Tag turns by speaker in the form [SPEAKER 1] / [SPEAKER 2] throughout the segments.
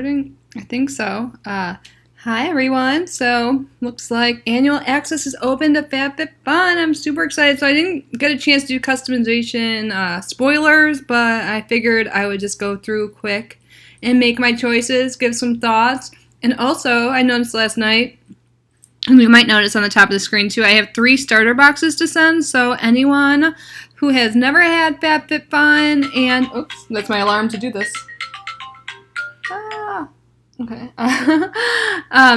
[SPEAKER 1] I think so. Hi everyone. So looks like annual access is open to FabFitFun. I'm super excited. So I didn't get a chance to do customization spoilers, but I figured I would just go through quick and make my choices, give some thoughts. And also, I noticed last night, and you might notice on the top of the screen too, I have 3 starter boxes to send. So anyone who has never had FabFitFun and, oops, that's my alarm to do this. Okay.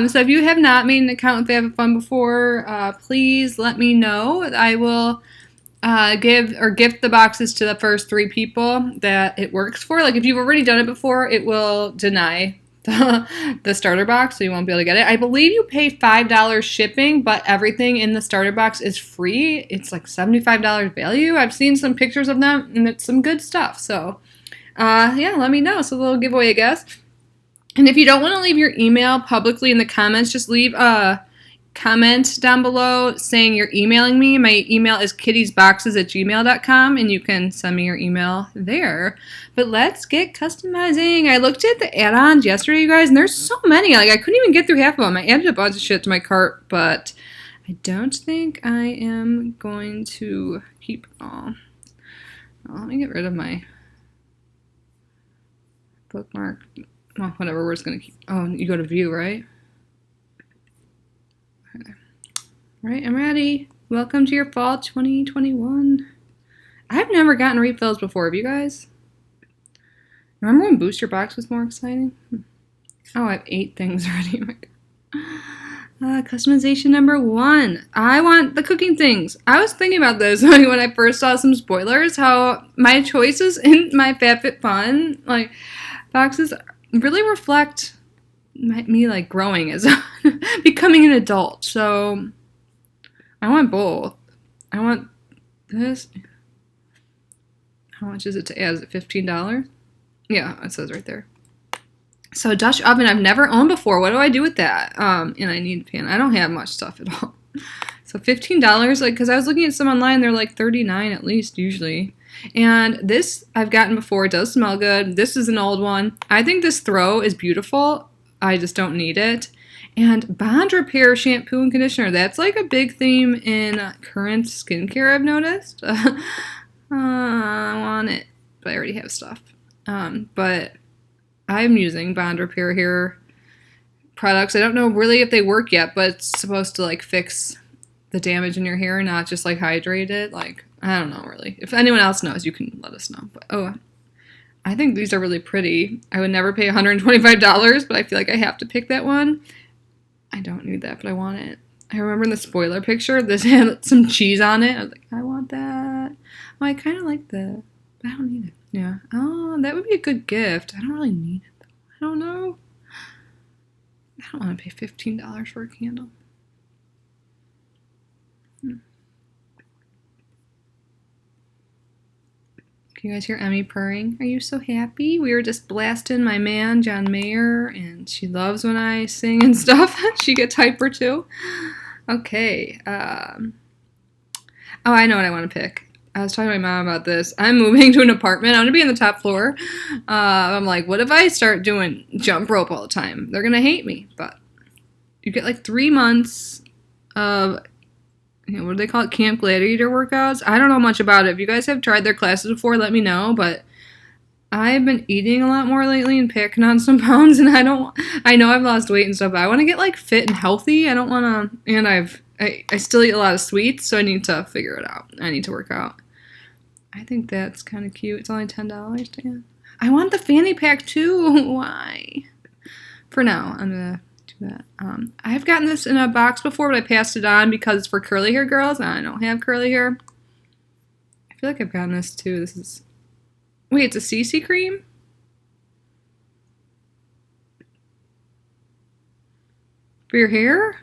[SPEAKER 1] So if you have not made an account with FabFitFun before, please let me know. I will give or gift the boxes to the first 3 people that it works for. Like if you've already done it before, it will deny the starter box, so you won't be able to get it. I believe you pay $5 shipping, but everything in the starter box is free. It's like $75 value. I've seen some pictures of them, and it's some good stuff. So yeah, let me know. So a little giveaway, I guess. And if you don't want to leave your email publicly in the comments, just leave a comment down below saying you're emailing me. My email is kittysboxes@gmail.com, and you can send me your email there. But let's get customizing. I looked at the add-ons yesterday, you guys, and there's so many. Like I couldn't even get through half of them. I added a bunch of shit to my cart, but I don't think I am going to keep it all. Well, let me get rid of my bookmark. Well, whatever, we're just going to keep... Oh, you go to view, right? Okay. Right, I'm ready. Welcome to your fall 2021. I've never gotten refills before. Have you guys? Remember when booster box was more exciting? Oh, I have 8 things already. Customization number 1. I want the cooking things. I was thinking about this when I first saw some spoilers, how my choices in my FabFitFun like boxes really reflect me like growing as becoming an adult. So I want both. I want this. How much is it to add? Is it $15? Yeah, it says right there. So a Dutch oven I've never owned before. What do I do with that? And I need a pan. I don't have much stuff at all. So $15, like, because I was looking at some online, they're like $39 at least usually. And this I've gotten before. It does smell good. This is an old one. I think this throw is beautiful. I just don't need it. And Bond Repair shampoo and conditioner. That's like a big theme in current skincare, I've noticed. I want it, but I already have stuff. But I'm using Bond Repair hair products. I don't know really if they work yet, but it's supposed to like fix the damage in your hair, not just like hydrate it. Like, I don't know really. If anyone else knows, you can let us know. But oh, I think these are really pretty. I would never pay $125, but I feel like I have to pick that one. I don't need that, but I want it. I remember in the spoiler picture, this had some cheese on it. I was like, I want that. Oh, I kind of like that, but I don't need it. Yeah. Oh, that would be a good gift. I don't really need it, though. I don't know. I don't want to pay $15 for a candle. Can you guys hear Emmy purring? Are you so happy? We were just blasting my man, John Mayer, and she loves when I sing and stuff. She gets hyper too. Okay. Oh, I know what I want to pick. I was talking to my mom about this. I'm moving to an apartment. I'm going to be on the top floor. I'm like, what if I start doing jump rope all the time? They're going to hate me. But you get like 3 months of, what do they call it? Camp Gladiator workouts. I don't know much about it. If you guys have tried their classes before, let me know. But I've been eating a lot more lately and packing on some pounds. And I know I've lost weight and stuff, but I want to get like fit and healthy. I don't want to, and I still eat a lot of sweets, so I need to figure it out. I need to work out. I think that's kind of cute. It's only $10 to get. I want the Fanny Pack too. Why? For now, I'm going to do that. I've gotten this in a box before, but I passed it on because it's for curly hair girls, and I don't have curly hair. I feel like I've gotten this too. This is... Wait, it's a CC cream? For your hair?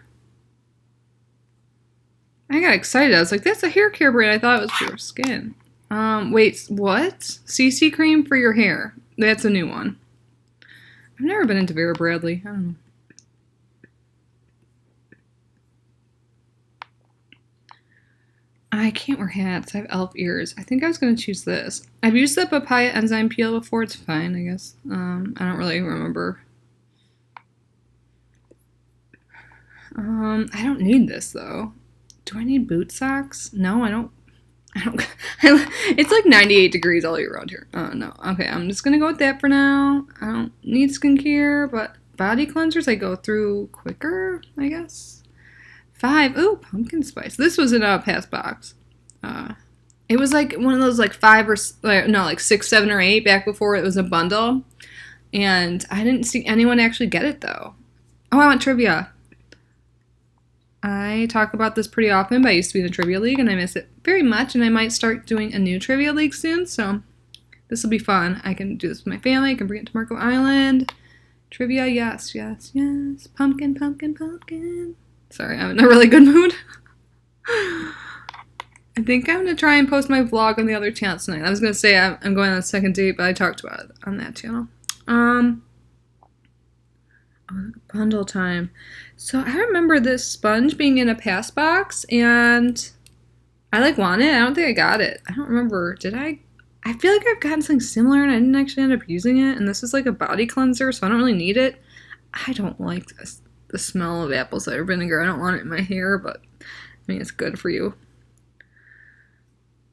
[SPEAKER 1] I got excited. I was like, that's a hair care brand. I thought it was for your skin. Wait, what? CC cream for your hair. That's a new one. I've never been into Vera Bradley. I don't know. I can't wear hats. I have elf ears. I think I was going to choose this. I've used the papaya enzyme peel before. It's fine, I guess. I don't really remember I don't need this though. Do I need boot socks? No, I don't. I don't. It's like 98 degrees all year round here. Oh no. Okay, I'm just gonna go with that for now. I don't need skincare, but body cleansers I go through quicker, I guess. 5. Ooh, pumpkin spice. This was in a pass box. It was like one of those like 5 or no, like 6, 7, or 8 back before it was a bundle, and I didn't see anyone actually get it though. Oh, I want trivia. I talk about this pretty often, but I used to be in a trivia league, and I miss it very much, and I might start doing a new trivia league soon, so this will be fun. I can do this with my family. I can bring it to Marco Island. Trivia, yes, yes, yes. Pumpkin, pumpkin, pumpkin. Sorry, I'm in a really good mood. I think I'm going to try and post my vlog on the other channel tonight. I was going to say I'm going on a second date, but I talked about it on that channel. Bundle time. So I remember this sponge being in a pass box, and I like want it. I don't think I got it. I don't remember. Did I? I feel like I've gotten something similar, and I didn't actually end up using it. And this is like a body cleanser, so I don't really need it. I don't like this, the smell of apple cider vinegar. I don't want it in my hair, but I mean it's good for you.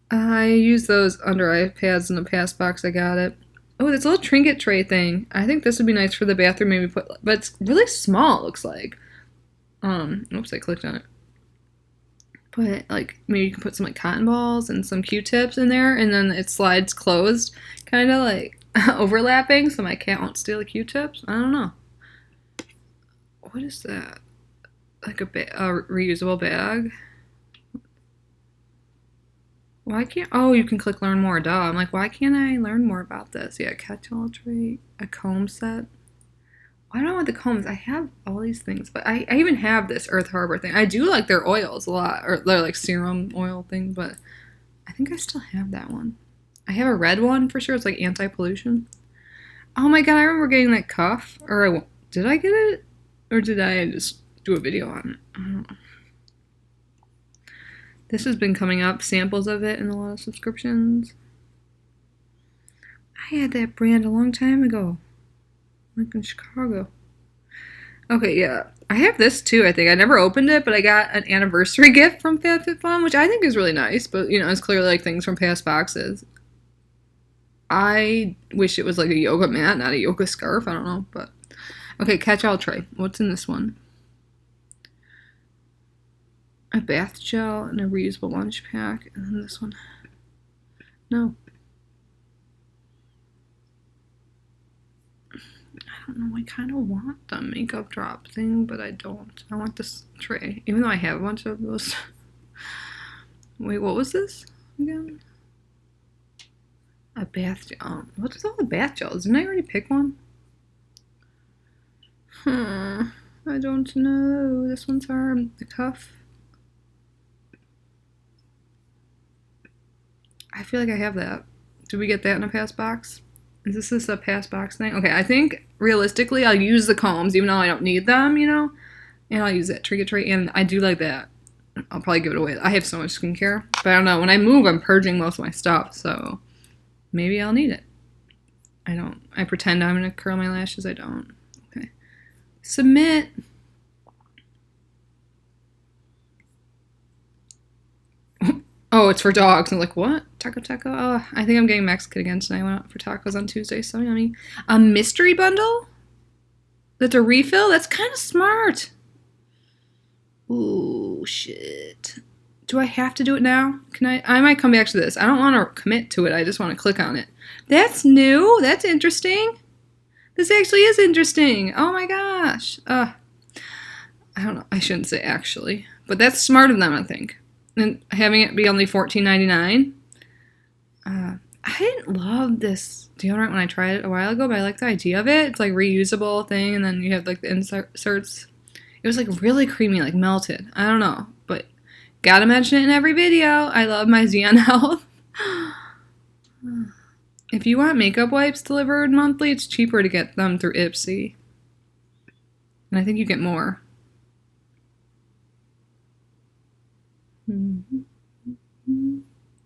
[SPEAKER 1] I use those under eye pads in the pass box. I got it. Oh, this little trinket tray thing. I think this would be nice for the bathroom. Maybe put, but it's really small. It looks like. Oops, I clicked on it. But like maybe you can put some like cotton balls and some Q-tips in there, and then it slides closed, kind of like overlapping, so my cat won't steal the Q-tips. I don't know. What is that? Like a reusable bag. Why can't, oh, you can click learn more, duh. I'm like, why can't I learn more about this? Yeah, catch-all tray, a comb set. Why do I want the combs? I have all these things, but I even have this Earth Harbor thing. I do like their oils a lot, or their like serum oil thing, but I think I still have that one. I have a red one for sure. It's like anti-pollution. Oh my god, I remember getting that cuff. Or did I get it? Or did I just do a video on it? I don't know. This has been coming up, samples of it in a lot of subscriptions. I had that brand a long time ago. Like in Chicago. Okay, yeah. I have this too, I think. I never opened it, but I got an anniversary gift from FabFitFun, which I think is really nice, but you know, it's clearly like things from past boxes. I wish it was like a yoga mat, not a yoga scarf. I don't know, but okay, catch-all tray. What's in this one? A bath gel and a reusable lunch pack, and then this one. No. I don't know, I kind of want the makeup drop thing, but I don't. I want this tray, even though I have a bunch of those. Wait, what was this again? A bath gel. What is all the bath gels? Didn't I already pick one? I don't know. This one's the cuff. I feel like I have that. Did we get that in a pass box? Is this a pass box thing? Okay, I think realistically I'll use the combs even though I don't need them, you know? And I'll use that Trinket Tray, and I do like that. I'll probably give it away. I have so much skincare, but I don't know. When I move, I'm purging most of my stuff, so maybe I'll need it. I don't. I pretend I'm gonna curl my lashes. I don't. Okay. Submit. Oh, it's for dogs. I'm like, what? Taco Taco? Oh, I think I'm getting Mexican again tonight. I went out for tacos on Tuesday. So yummy. A mystery bundle? That's a refill? That's kind of smart. Ooh, shit. Do I have to do it now? Can I might come back to this. I don't want to commit to it. I just want to click on it. That's new. That's interesting. This actually is interesting. Oh my gosh. I don't know. I shouldn't say actually. But that's smart of them, I think. And having it be only $14.99. I didn't love this deodorant when I tried it a while ago, but I like the idea of it. It's like reusable thing, and then you have like the inserts. It was like really creamy, like melted. I don't know, but gotta mention it in every video. I love my Xeon Health. If you want makeup wipes delivered monthly, it's cheaper to get them through Ipsy. And I think you get more.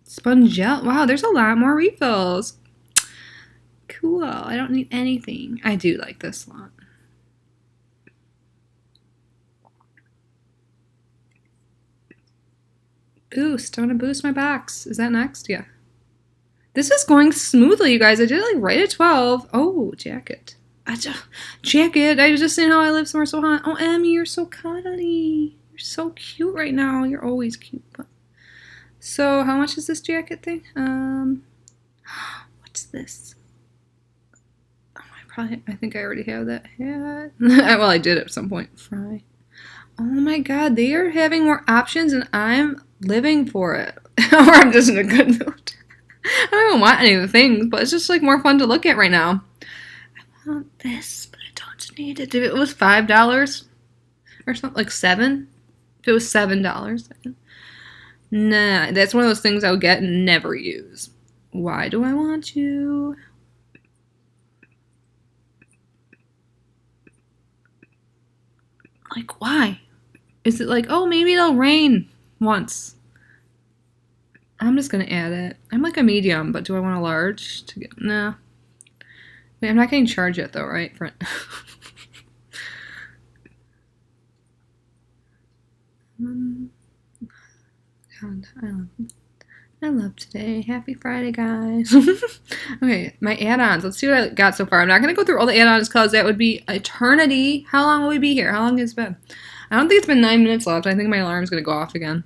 [SPEAKER 1] Sponge gel. Wow, there's a lot more refills. Cool. I don't need anything. I do like this lot. Boost. I want to boost my box. Is that next? Yeah. This is going smoothly, you guys. I did it like right at 12. Oh, jacket. Jacket. I just didn't know I live somewhere so hot. Oh, Emmy, you're so cuddly. You're so cute right now. You're always cute. So, how much is this jacket thing? What's this? Oh, I think I already have that hat. Well, I did at some point. Fry. Oh my god, they are having more options and I'm living for it. Or I'm just in a good mood. I don't even want any of the things, but it's just like more fun to look at right now. I want this, but I don't need it. If it was $5 or something, like $7. If it was $7, nah, that's one of those things I would get and never use. Why do I want you? Like, why? Is it like, oh, maybe it'll rain once? I'm just going to add it. I'm like a medium, but do I want a large? No. Wait, I'm not getting charged yet, though, right? God, I love today. Happy Friday, guys. Okay, my add-ons. Let's see what I got so far. I'm not going to go through all the add-ons because that would be eternity. How long will we be here? How long has it been? I don't think it's been 9 minutes left. I think my alarm's going to go off again.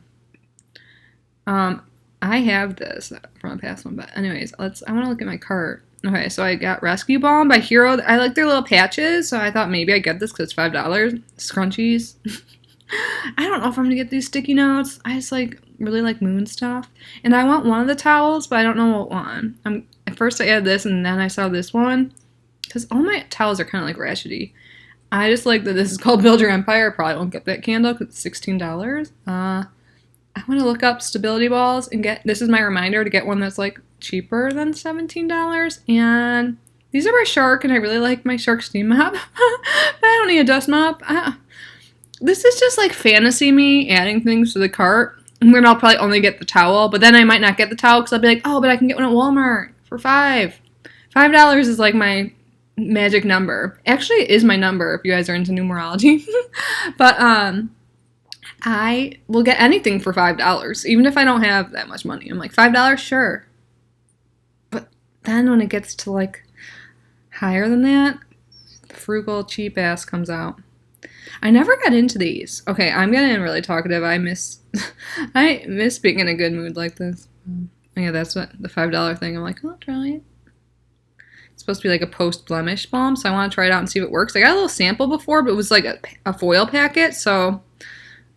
[SPEAKER 1] I have this from a past one, but anyways, I want to look at my cart. Okay, so I got Rescue Balm by Hero. I like their little patches, so I thought maybe I'd get this because it's $5. Scrunchies. I don't know if I'm going to get these sticky notes. I just really like moon stuff. And I want one of the towels, but I don't know what one. At first I added this, and then I saw this one. Because all my towels are kind of like ratchety. I just like that this is called Build Your Empire. I probably won't get that candle because it's $16. I want to look up stability balls and this is my reminder to get one that's like cheaper than $17. And these are by Shark, and I really like my Shark Steam Mop. But I don't need a dust mop. This is just like fantasy me adding things to the cart. And then I'll probably only get the towel, but then I might not get the towel because I'll be like, oh, but I can get one at Walmart for $5. $5 is like my magic number. Actually, it is my number if you guys are into numerology. But I will get anything for $5, even if I don't have that much money. I'm like, $5, sure. But then when it gets to like higher than that, the frugal cheap ass comes out. I never got into these. Okay, I'm getting really talkative. I miss being in a good mood like this. Yeah, that's what the $5 thing. I'm like, I'll try it. It's supposed to be like a post-blemish balm, so I want to try it out and see if it works. I got a little sample before, but it was like a foil packet, so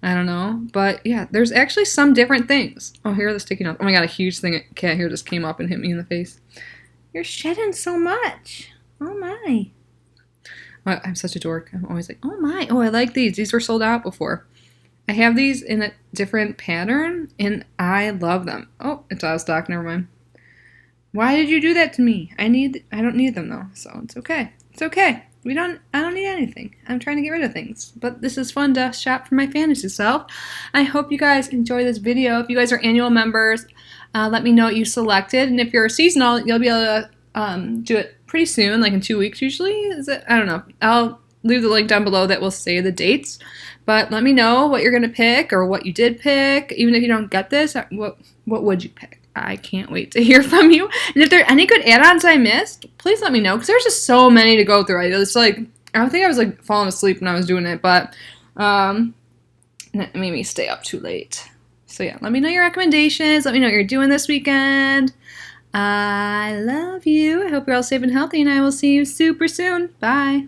[SPEAKER 1] I don't know. But yeah, there's actually some different things. Oh, here are the sticky notes. Oh my god, a huge thing of cat hair just came up and hit me in the face. You're shedding so much. Oh my. I'm such a dork. I'm always like, oh my. Oh, I like these. These were sold out before. I have these in a different pattern, and I love them. Oh, it's out of stock. Never mind. Why did you do that to me? I don't need them though, so it's okay. It's okay. I don't need anything. I'm trying to get rid of things. But this is fun to shop for my fantasy self. I hope you guys enjoy this video. If you guys are annual members, let me know what you selected. And if you're a seasonal, you'll be able to do it pretty soon, like in 2 weeks usually. Is it? I don't know. I'll leave the link down below that will say the dates. But let me know what you're going to pick or what you did pick. Even if you don't get this, what would you pick? I can't wait to hear from you. And if there are any good add-ons I missed, please let me know, because there's just so many to go through. It's like, I don't think I was like falling asleep when I was doing it, but it made me stay up too late. So yeah, let me know your recommendations. Let me know what you're doing this weekend. I love you. I hope you're all safe and healthy, and I will see you super soon. Bye.